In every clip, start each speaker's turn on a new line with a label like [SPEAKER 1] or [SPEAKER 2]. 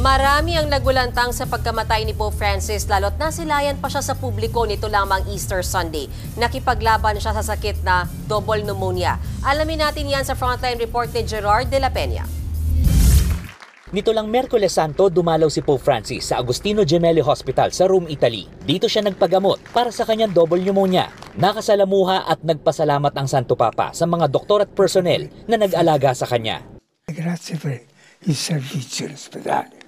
[SPEAKER 1] Marami ang nagulantang sa pagkamatay ni Pope Francis lalo't nasilayan pa siya sa publiko nito lamang Easter Sunday. Nakipaglaban siya sa sakit na double pneumonia. Alamin natin yan sa frontline report ni Gerard de la Peña.
[SPEAKER 2] Nito lang Miyerkules Santo, dumalaw si Pope Francis sa Agostino Gemelli Hospital sa Rome, Italy. Dito siya nagpagamot para sa kanyang double pneumonia. Nakasalamuha at nagpasalamat ang Santo Papa sa mga doktor at personnel na nag-alaga sa kanya.
[SPEAKER 3] Grazie per il servizio all'ospedale.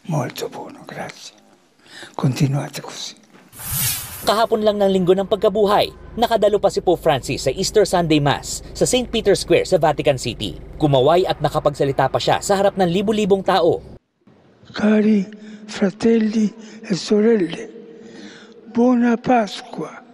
[SPEAKER 3] Molto buono, grazie. Continuate così.
[SPEAKER 2] Kahapon lang ng linggo ng pagkabuhay, nakadalo pa si Pope Francis sa Easter Sunday Mass sa St. Peter's Square sa Vatican City. Kumaway at nakapagsalita pa siya sa harap ng libu-libong tao.
[SPEAKER 3] Cari fratelli e sorelle, buona Pasqua.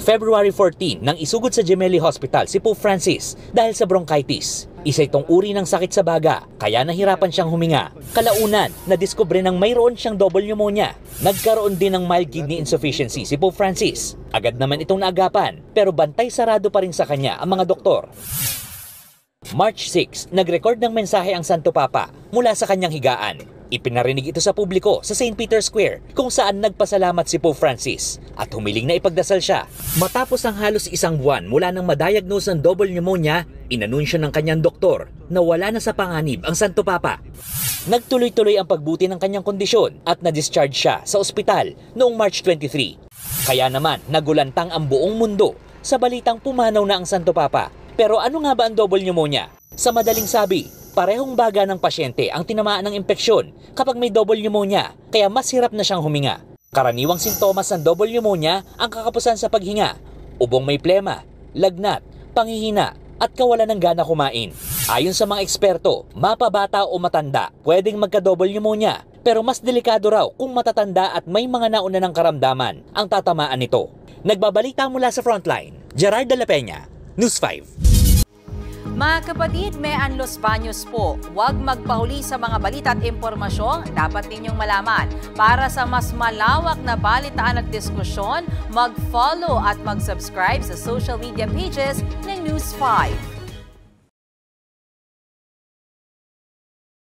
[SPEAKER 2] February 14 nang isugod sa Gemelli Hospital si Pope Francis dahil sa bronchitis. Isa itong uri ng sakit sa baga, kaya nahirapan siyang huminga. Kalaunan, nadiskubre ng mayroon siyang double pneumonia. Nagkaroon din ng mild kidney insufficiency si Pope Francis. Agad naman itong naagapan, pero bantay sarado pa rin sa kanya ang mga doktor. March 6, nag-record ng mensahe ang Santo Papa mula sa kanyang higaan. Ipinarinig ito sa publiko sa St. Peter's Square kung saan nagpasalamat si Pope Francis at humiling na ipagdasal siya. Matapos ang halos isang buwan mula nang madiagnose ng double pneumonia, inanunsyo ng kanyang doktor na wala na sa panganib ang Santo Papa. Nagtuloy-tuloy ang pagbuti ng kanyang kondisyon at na-discharge siya sa ospital noong March 23. Kaya naman nagulantang ang buong mundo sa balitang pumanaw na ang Santo Papa. Pero ano nga ba ang double pneumonia? Sa madaling sabi, parehong baga ng pasyente ang tinamaan ng impeksyon kapag may double pneumonia, kaya mas hirap na siyang huminga. Karaniwang sintomas ng double pneumonia ang kakapusan sa paghinga, ubong may plema, lagnat, panghihina, at kawalan ng gana kumain. Ayon sa mga eksperto, mapabata o matanda, pwedeng magka-double pneumonia, pero mas delikado raw kung matatanda at may mga nauna ng karamdaman ang tatamaan nito. Nagbabalita mula sa Frontline, Gerard de la Peña, News 5.
[SPEAKER 4] Mga kapatid, may Los Baños po. Huwag magpahuli sa mga balita at impormasyong dapat ninyong malaman. Para sa mas malawak na balitaan at diskusyon, mag-follow at mag-subscribe sa social media pages ng News 5.